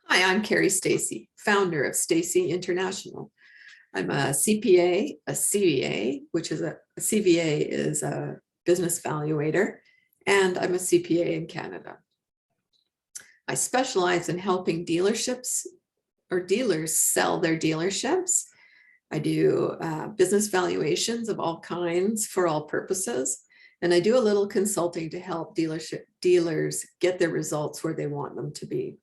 Hi, I'm Carrie Stacy, founder of Stacy International. I'm a CPA, a CVA, which is a CVA is a business valuator, and I'm a CPA in Canada. I specialize in helping dealerships or dealers sell their dealerships. I do business valuations of all kinds for all purposes, and I do a little consulting to help dealers get their results where they want them to be.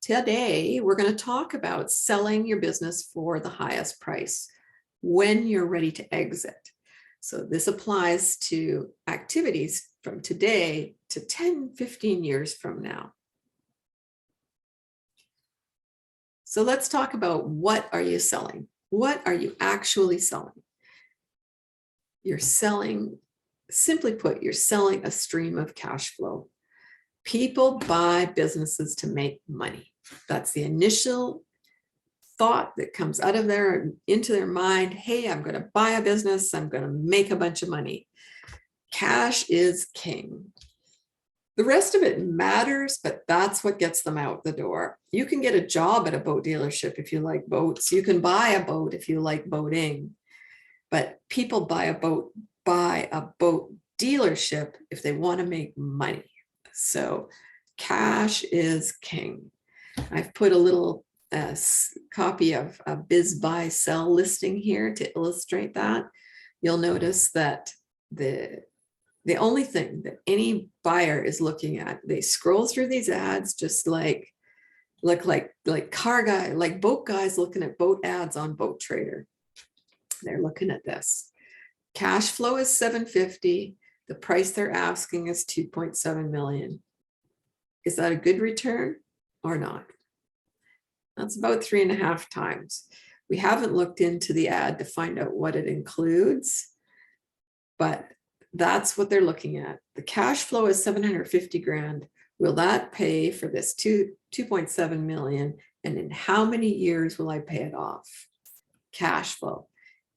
Today, we're going to talk about selling your business for the highest price when you're ready to exit. So this applies to activities from today to 10, 15 years from now. So let's talk about what are you selling? What are you actually selling? You're selling, simply put, you're selling a stream of cash flow. People buy businesses to make money. That's the initial thought that comes out of into their mind. Hey, I'm going to buy a business. I'm going to make a bunch of money. Cash is king. The rest of it matters, but that's what gets them out the door. You can get a job at a boat dealership if you like boats. You can buy a boat if you like boating. But people buy a boat dealership if they want to make money. So cash is king. I've put a little copy of a biz buy sell listing here to illustrate that. You'll notice that the only thing that any buyer is looking at, they scroll through these ads just like boat guys looking at boat ads on Boat Trader. They're looking at this. Cash flow is $750. The price they're asking is $2.7 million. Is that a good return or not? That's about 3.5 times. We haven't looked into the ad to find out what it includes, but that's what they're looking at. The cash flow is 750 grand. Will that pay for this 2.7 million? And in how many years will I pay it off? Cash flow.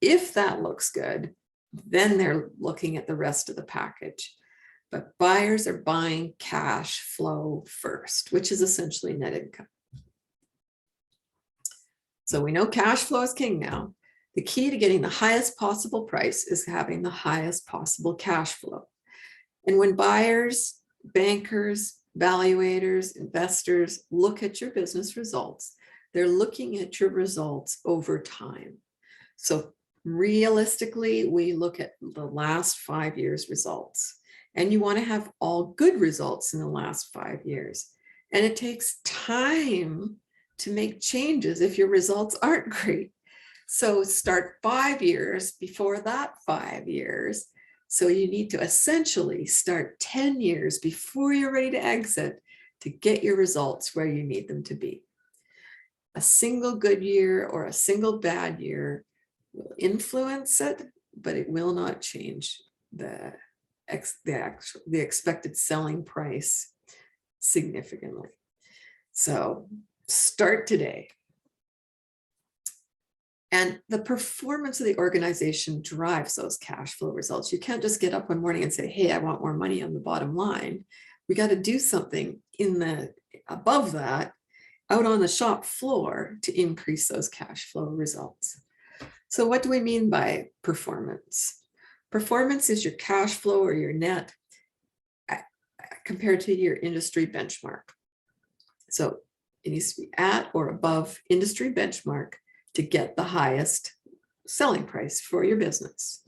If that looks good, then they're looking at the rest of the package. But buyers are buying cash flow first, which is essentially net income. So we know cash flow is king now. The key to getting the highest possible price is having the highest possible cash flow. And when buyers, bankers, valuators, investors look at your business results, they're looking at your results over time. So realistically, we look at the last 5 years results. And you want to have all good results in the last 5 years. And it takes time to make changes if your results aren't great. So start 5 years before that 5 years. So you need to essentially start 10 years before you're ready to exit to get your results where you need them to be. A single good year or a single bad year will influence it, but it will not change the expected selling price significantly. So start today. And the performance of the organization drives those cash flow results. You can't just get up one morning and say, hey, I want more money on the bottom line. We got to do something above that, out on the shop floor, to increase those cash flow results. So what do we mean by performance? Performance is your cash flow or your net compared to your industry benchmark. So it needs to be at or above industry benchmark to get the highest selling price for your business.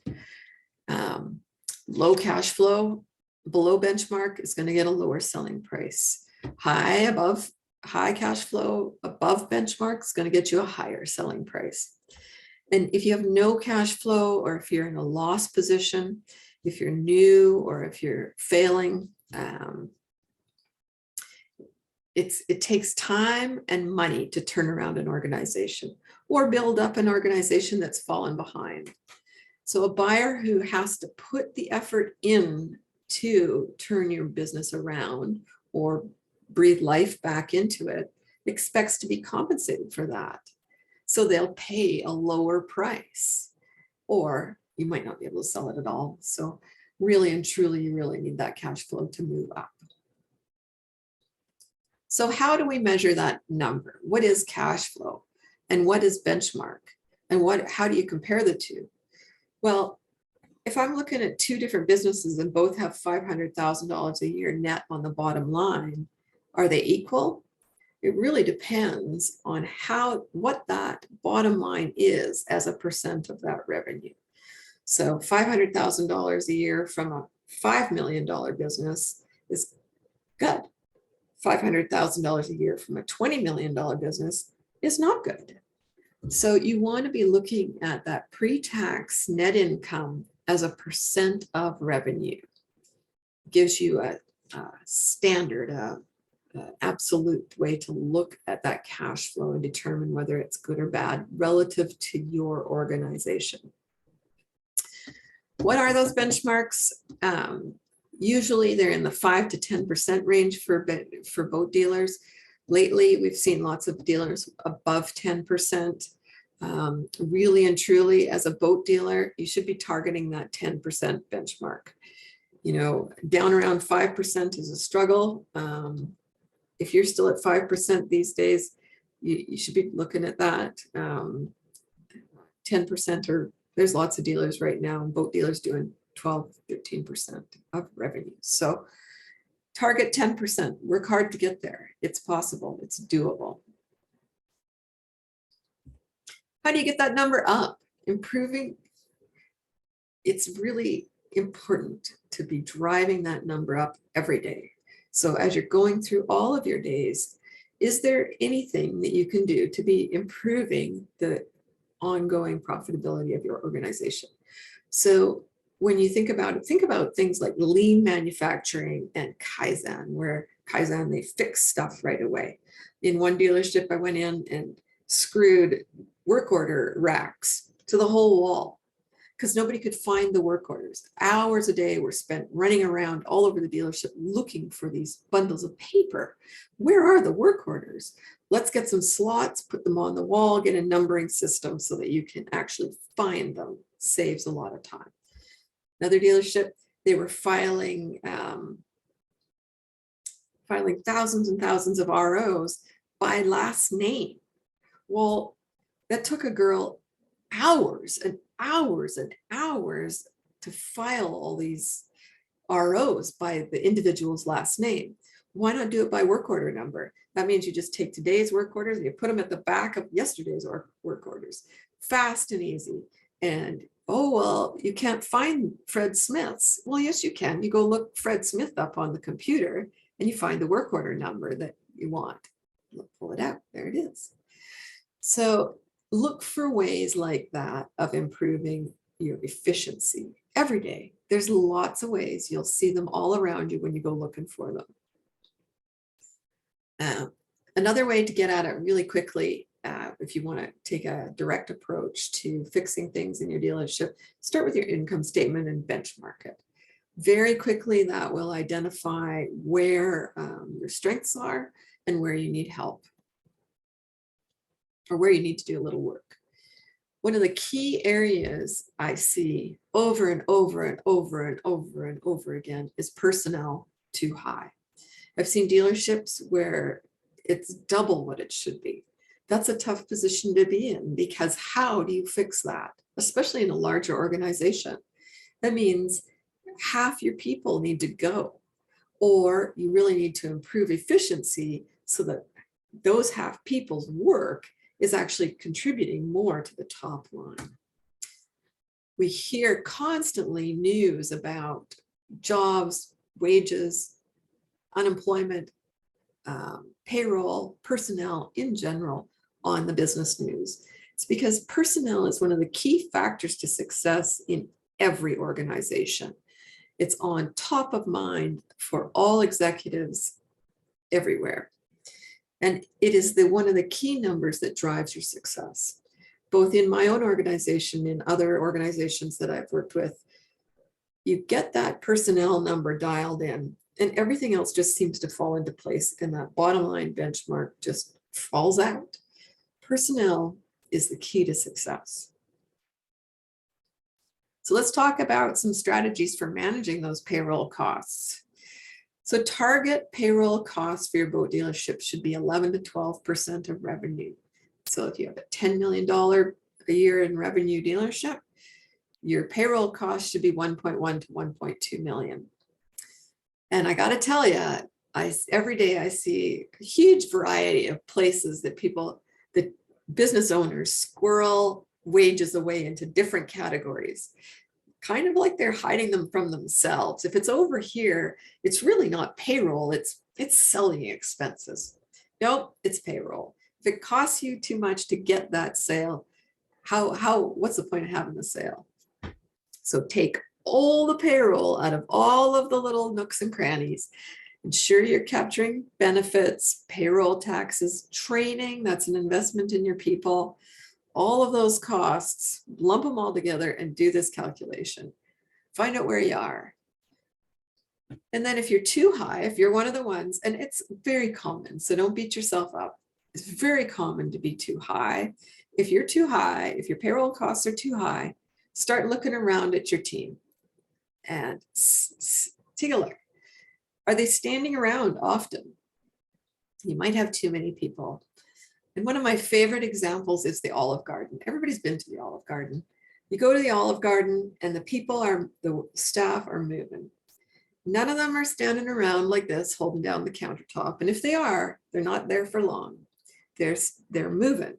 Low cash flow below benchmark is going to get a lower selling price. High cash flow above benchmark is going to get you a higher selling price. And if you have no cash flow, or if you're in a loss position, if you're new, or if you're failing, it takes time and money to turn around an organization or build up an organization that's fallen behind. So a buyer who has to put the effort in to turn your business around or breathe life back into it expects to be compensated for that. So they'll pay a lower price, or you might not be able to sell it at all. So really and truly, you really need that cash flow to move up. So how do we measure that number? What is cash flow? And what is benchmark? And how do you compare the two? Well, if I'm looking at two different businesses and both have $500,000 a year net on the bottom line, are they equal? It really depends on what that bottom line is as a percent of that revenue. So $500,000 a year from a $5 million business is good. $500,000 a year from a $20 million business is not good. So you want to be looking at that pre-tax net income as a percent of revenue. Gives you a standard, absolute way to look at that cash flow and determine whether it's good or bad relative to your organization. What are those benchmarks? Usually they're in the 5 to 10% range for boat dealers. Lately, we've seen lots of dealers above 10%. Really and truly, as a boat dealer, you should be targeting that 10% benchmark. You know, down around 5% is a struggle. If you're still at 5% these days, you should be looking at that. 10%, or there's lots of dealers right now, and boat dealers doing 12, 13% of revenue. So target 10%, work hard to get there. It's possible, it's doable. How do you get that number up? Improving. It's really important to be driving that number up every day. So as you're going through all of your days, is there anything that you can do to be improving the ongoing profitability of your organization? So when you think about things like lean manufacturing and Kaizen, where Kaizen, they fix stuff right away. In one dealership, I went in and screwed work order racks to the whole wall because nobody could find the work orders. Hours a day were spent running around all over the dealership looking for these bundles of paper. Where are the work orders? Let's get some slots, put them on the wall, get a numbering system so that you can actually find them. Saves a lot of time. Another dealership, they were filing thousands and thousands of ROs by last name. Well, that took a girl hours and hours and hours to file all these ROs by the individual's last name. Why not do it by work order number? That means you just take today's work orders and you put them at the back of yesterday's work orders. Fast and easy. And oh, well, you can't find Fred Smith's. Well, yes, you can. You go look Fred Smith up on the computer and you find the work order number that you want. Pull it out. There it is. So look for ways like that of improving your efficiency every day. There's lots of ways. You'll see them all around you when you go looking for them. Another way to get at it really quickly, if you want to take a direct approach to fixing things in your dealership, start with your income statement and benchmark it. Very quickly, that will identify where your strengths are and where you need help, or where you need to do a little work. One of the key areas I see over and over and over and over and over again is personnel too high. I've seen dealerships where it's double what it should be. That's a tough position to be in, because how do you fix that? Especially in a larger organization. That means half your people need to go, or you really need to improve efficiency so that those half people's work is actually contributing more to the top line. We hear constantly news about jobs, wages, unemployment, payroll, personnel in general on the business news. It's because personnel is one of the key factors to success in every organization. It's on top of mind for all executives everywhere. And it is one of the key numbers that drives your success. Both in my own organization and other organizations that I've worked with, you get that personnel number dialed in, and everything else just seems to fall into place, and that bottom line benchmark just falls out. Personnel is the key to success. So let's talk about some strategies for managing those payroll costs. So target payroll costs for your boat dealership should be 11 to 12% of revenue. So if you have a $10 million a year in revenue dealership, your payroll cost should be 1.1 to 1.2 million. And I got to tell you, every day I see a huge variety of places that business owners squirrel wages away into different categories, kind of like they're hiding them from themselves. If it's over here, it's really not payroll, it's selling expenses. Nope, it's payroll. If it costs you too much to get that sale, what's the point of having the sale? So take all the payroll out of all of the little nooks and crannies. Ensure you're capturing benefits, payroll taxes, training, that's an investment in your people. All of those costs, lump them all together and do this calculation. Find out where you are. And then if you're too high, if you're one of the ones, and it's very common, so don't beat yourself up. It's very common to be too high. If you're too high, if your payroll costs are too high, start looking around at your team and take a look. Are they standing around often? You might have too many people. And one of my favorite examples is the Olive Garden. Everybody's been to the Olive Garden. You go to the Olive Garden and the staff are moving. None of them are standing around like this, holding down the countertop. And if they are, they're not there for long. They're moving.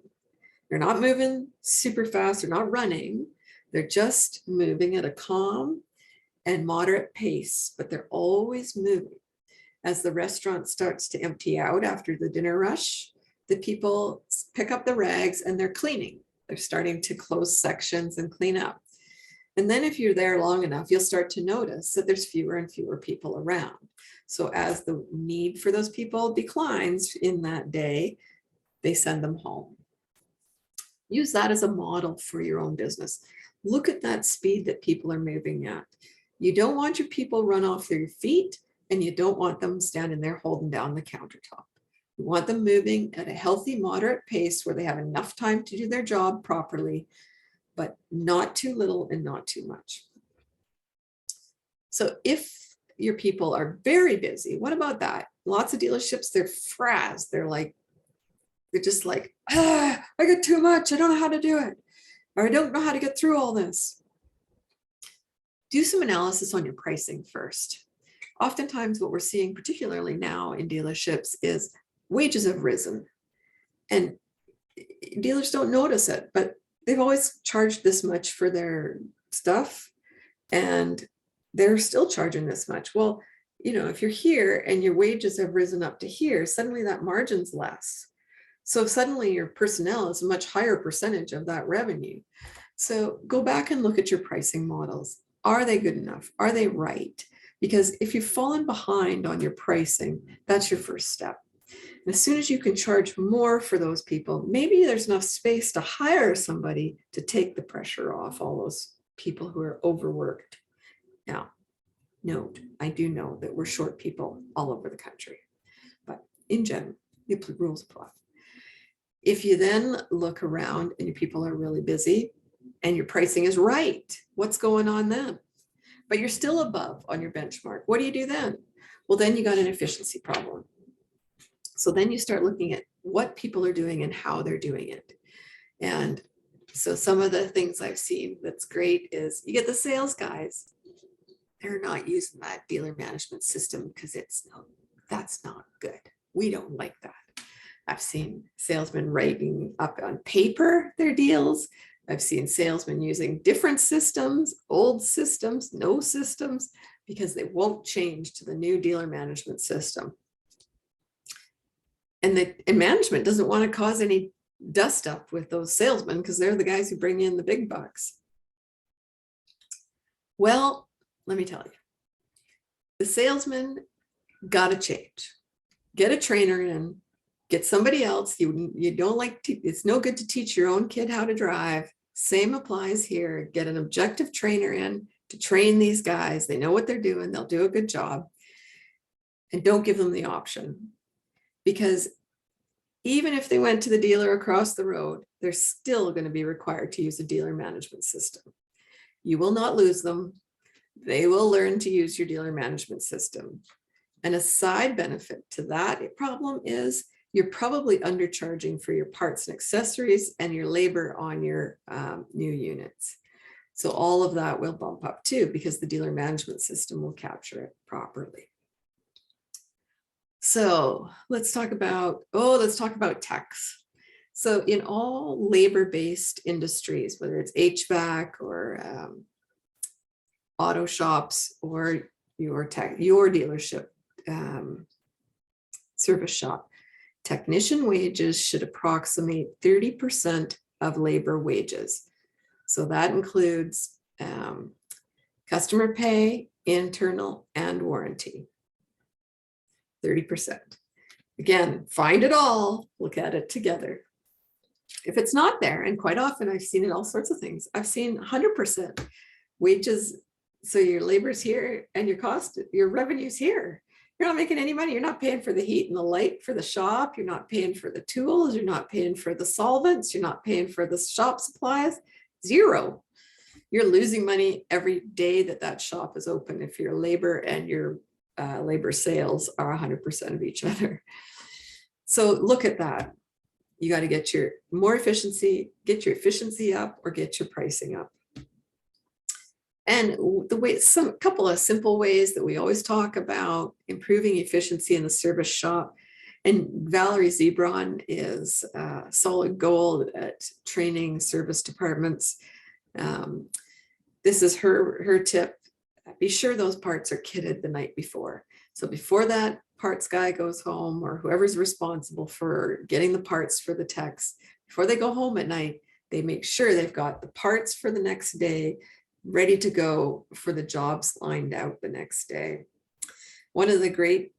They're not moving super fast. They're not running. They're just moving at a calm and moderate pace, but they're always moving. As the restaurant starts to empty out after the dinner rush, the people pick up the rags and they're cleaning. They're starting to close sections and clean up. And then if you're there long enough, you'll start to notice that there's fewer and fewer people around. So as the need for those people declines in that day, they send them home. Use that as a model for your own business. Look at that speed that people are moving at. You don't want your people run off their feet, and you don't want them standing there holding down the countertop. You want them moving at a healthy, moderate pace where they have enough time to do their job properly, but not too little and not too much. So if your people are very busy, what about that? Lots of dealerships, they're frazzed. They're just like, I got too much. I don't know how to do it. Or I don't know how to get through all this. Do some analysis on your pricing first. Oftentimes what we're seeing, particularly now in dealerships, is wages have risen. And dealers don't notice it, but they've always charged this much for their stuff, and they're still charging this much. Well, if you're here and your wages have risen up to here, suddenly that margin's less. So suddenly your personnel is a much higher percentage of that revenue. So go back and look at your pricing models. Are they good enough? Are they right? Because if you've fallen behind on your pricing, that's your first step. And as soon as you can charge more for those people, maybe there's enough space to hire somebody to take the pressure off all those people who are overworked. Now, note, I do know that we're short people all over the country, but in general, the rules apply. If you then look around and your people are really busy and your pricing is right, what's going on then? But you're still above on your benchmark. What do you do then? Well, then you got an efficiency problem. So then you start looking at what people are doing and how they're doing it. And so some of the things I've seen that's great is you get the sales guys. They're not using that dealer management system because that's not good. We don't like that. I've seen salesmen writing up on paper their deals. I've seen salesmen using different systems, old systems, no systems, because they won't change to the new dealer management system. And management doesn't want to cause any dust up with those salesmen because they're the guys who bring in the big bucks. Well, let me tell you, the salesman got to change. Get a trainer in, get somebody else. You don't like to, it's no good to teach your own kid how to drive. Same applies here. Get an objective trainer in to train these guys. They know what they're doing. They'll do a good job. And don't give them the option. Because even if they went to the dealer across the road, they're still going to be required to use a dealer management system. You will not lose them. They will learn to use your dealer management system. And a side benefit to that problem is you're probably undercharging for your parts and accessories and your labor on your new units. So all of that will bump up too, because the dealer management system will capture it properly. So let's talk about tax. So in all labor-based industries, whether it's HVAC or auto shops or your dealership service shop, technician wages should approximate 30% of labor wages. So that includes customer pay, internal, and warranty. 30%. Again, find it all, look at it together. If it's not there, and quite often I've seen it all sorts of things. I've seen 100% wages. So your labor's here and your revenue's here. You're not making any money. You're not paying for the heat and the light for the shop. You're not paying for the tools. You're not paying for the solvents. You're not paying for the shop supplies. Zero. You're losing money every day that shop is open if your labor and your labor sales are 100% of each other. So look at that. You got to get your efficiency up or get your pricing up. And couple of simple ways that we always talk about improving efficiency in the service shop. And Valerie Zebron is solid gold at training service departments. This is her tip. Be sure those parts are kitted the night before. So before that parts guy goes home, or whoever's responsible for getting the parts for the techs, before they go home at night, they make sure they've got the parts for the next day ready to go for the jobs lined out the next day. One of the great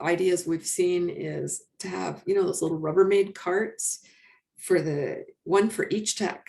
ideas we've seen is to have, those little Rubbermaid carts one for each tech.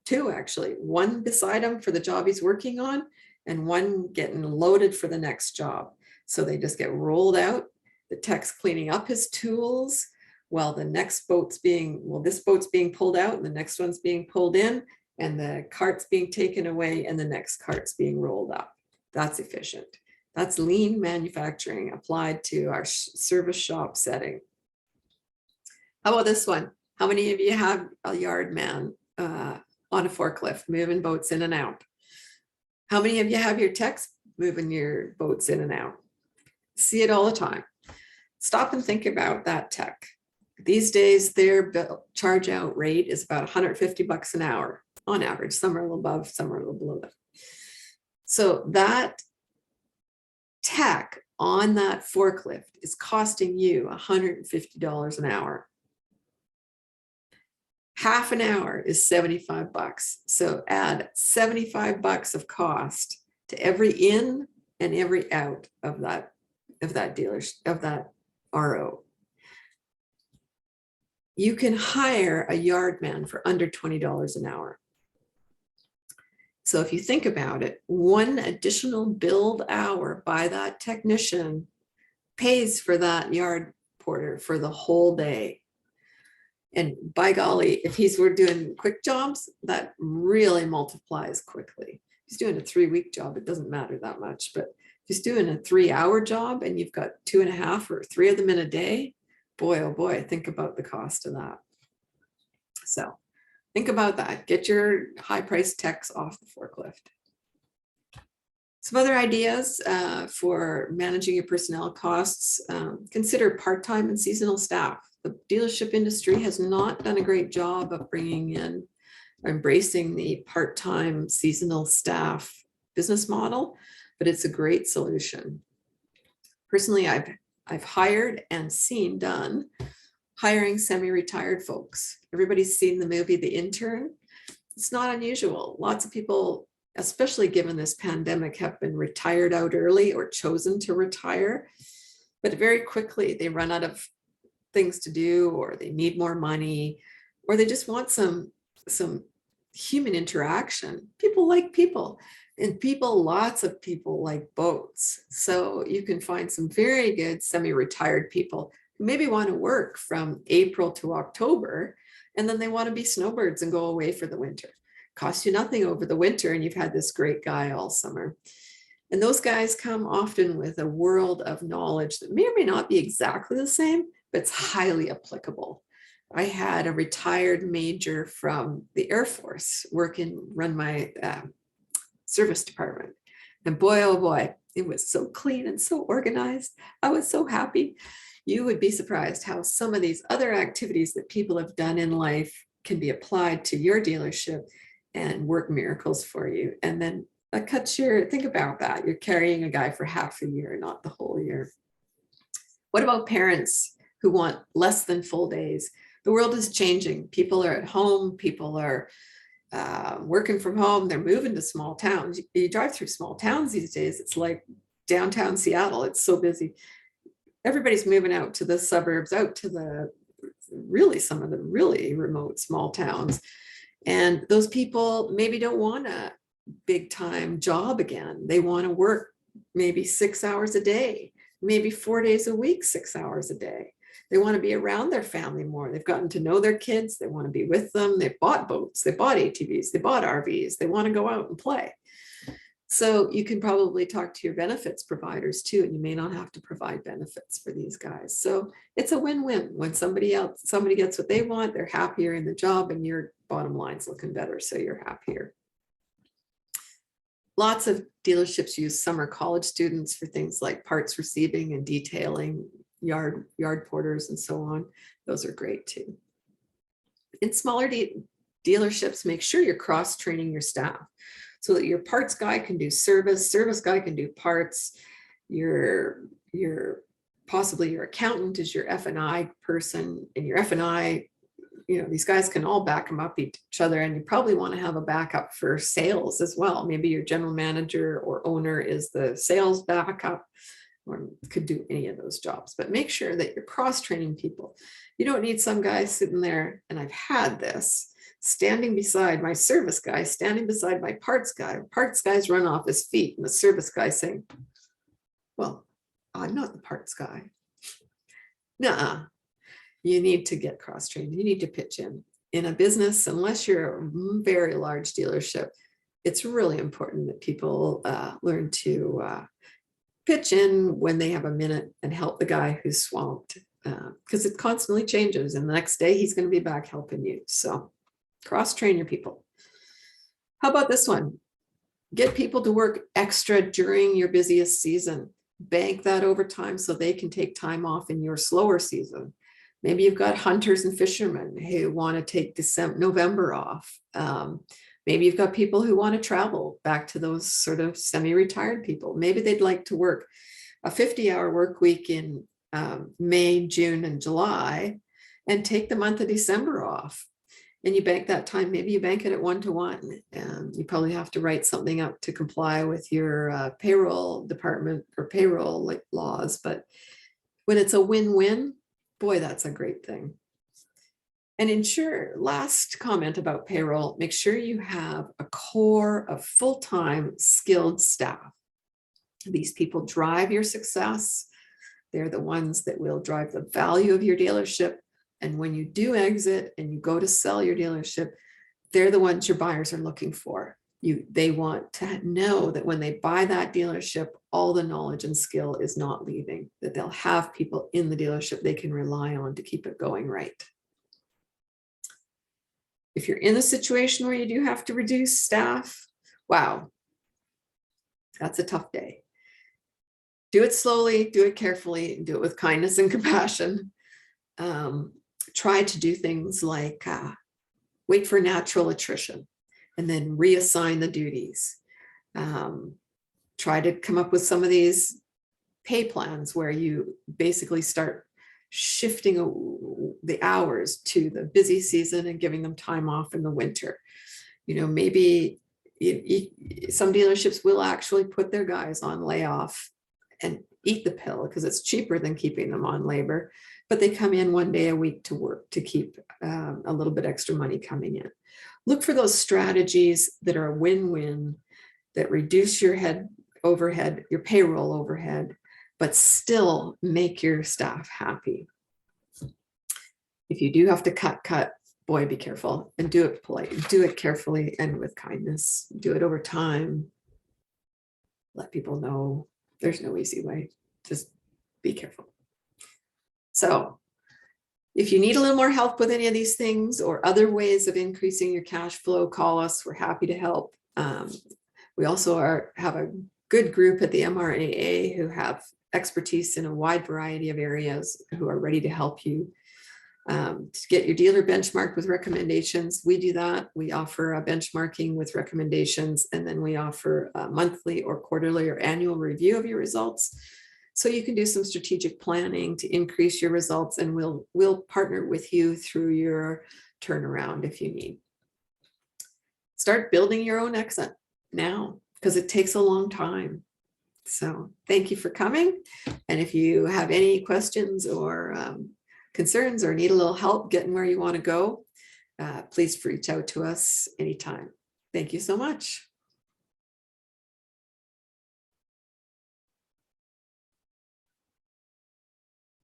Two, actually, one beside him for the job he's working on and one getting loaded for the next job. So they just get rolled out. The tech's cleaning up his tools while this boat's being pulled out and the next one's being pulled in, and the cart's being taken away and the next cart's being rolled up. That's efficient. That's lean manufacturing applied to our service shop setting. How about this one? How many of you have a yard man on a forklift moving boats in and out? How many of you have your techs moving your boats in and out? See it all the time. Stop and think about that tech. These days, their charge out rate is about $150 an hour on average, some are a little above, some are a little below that. So that tech on that forklift is costing you $150 an hour. Half an hour is $75. So add $75 of cost to every in and every out of that RO. You can hire a yard man for under $20 an hour. So if you think about it, one additional billed hour by that technician pays for that yard porter for the whole day. And by golly, if we're doing quick jobs, that really multiplies quickly. If he's doing a 3-week job, it doesn't matter that much. But if he's doing a 3-hour job and you've got 2.5 or 3 of them in a day, boy, oh boy, think about the cost of that. So think about that. Get your high-priced techs off the forklift. Some other ideas for managing your personnel costs. Consider part-time and seasonal staff. The dealership industry has not done a great job of bringing in, embracing the part-time seasonal staff business model, but it's a great solution. Personally, I've hired and seen done hiring semi-retired folks. Everybody's seen the movie The Intern. It's not unusual. Lots of people, especially given this pandemic, have been retired out early or chosen to retire, but very quickly they run out of things to do, or they need more money, or they just want some human interaction. People like people, and lots of people like boats. So you can find some very good semi-retired people who maybe want to work from April to October, and then they want to be snowbirds and go away for the winter. Costs you nothing over the winter, and you've had this great guy all summer. And those guys come often with a world of knowledge that may or may not be exactly the same, but it's highly applicable. I had a retired major from the Air Force run my service department. And boy, oh boy, it was so clean and so organized. I was so happy. You would be surprised how some of these other activities that people have done in life can be applied to your dealership and work miracles for you. And then that cuts think about that. You're carrying a guy for half a year, not the whole year. What about parents who want less than full days? The world is changing. People are at home. People are working from home. They're moving to small towns. You drive through small towns these days. It's like downtown Seattle. It's so busy. Everybody's moving out to the suburbs, out to some of the really remote small towns. And those people maybe don't want a big time job again. They want to work maybe 6 hours a day, maybe 4 days a week, 6 hours a day. They want to be around their family more. They've gotten to know their kids. They want to be with them. They bought boats. They bought ATVs. They bought RVs. They want to go out and play. So you can probably talk to your benefits providers too, and you may not have to provide benefits for these guys. So it's a win-win. When somebody gets what they want, they're happier in the job, and your bottom line's looking better, so you're happier. Lots of dealerships use summer college students for things like parts receiving and detailing, yard porters and so on. Those are great too. In smaller dealerships, make sure you're cross-training your staff so that your parts guy can do service guy can do parts, possibly your accountant is your F&I person, and your F&I, these guys can all back them up each other, and you probably want to have a backup for sales as well. Maybe your general manager or owner is the sales backup, or could do any of those jobs, but make sure that you're cross-training people. You don't need some guy sitting there, and I've had this, standing beside my service guy, standing beside my parts guy. Parts guy's run off his feet, and the service guy saying, well, I'm not the parts guy. Nuh-uh. You need to get cross-trained. You need to pitch in. In a business, unless you're a very large dealership, it's really important that people learn to pitch in when they have a minute and help the guy who's swamped, because it constantly changes, and the next day he's going to be back helping you. So cross-train your people. How about this one? Get people to work extra during your busiest season. Bank that overtime so they can take time off in your slower season. Maybe you've got hunters and fishermen who want to take November off. Maybe you've got people who want to travel, back to those sort of semi-retired people. Maybe they'd like to work a 50-hour work week in May, June, and July, and take the month of December off. And you bank that time. Maybe you bank it at 1-to-1. And you probably have to write something up to comply with your payroll department or payroll laws. But when it's a win-win, boy, that's a great thing. And ensure, last comment about payroll, make sure you have a core of full-time skilled staff. These people drive your success. They're the ones that will drive the value of your dealership. And when you do exit and you go to sell your dealership, they're the ones your buyers are looking for. They want to know that when they buy that dealership, all the knowledge and skill is not leaving, that they'll have people in the dealership they can rely on to keep it going right. If you're in a situation where you do have to reduce staff, wow, that's a tough day. Do it slowly, do it carefully, and do it with kindness and compassion. Try to do things like wait for natural attrition and then reassign the duties. Try to come up with some of these pay plans where you basically start shifting the hours to the busy season and giving them time off in the winter. Maybe some dealerships will actually put their guys on layoff and eat the pill because it's cheaper than keeping them on labor, but they come in 1 day a week to work to keep a little bit extra money coming in. Look for those strategies that are a win-win, that reduce your overhead, your payroll overhead, but still make your staff happy. If you do have to cut, boy, be careful and do it politely, do it carefully and with kindness, do it over time. let people know there's no easy way. Just be careful. So if you need a little more help with any of these things or other ways of increasing your cash flow, call us. We're happy to help. We also have a good group at the MRAA who have expertise in a wide variety of areas who are ready to help you to get your dealer benchmarked with recommendations. We do that. We offer a benchmarking with recommendations, and then we offer a monthly or quarterly or annual review of your results. So you can do some strategic planning to increase your results, and we'll partner with you through your turnaround if you need. Start building your own exit now, because it takes a long time. So thank you for coming. And if you have any questions or concerns or need a little help getting where you want to go, please reach out to us anytime. Thank you so much.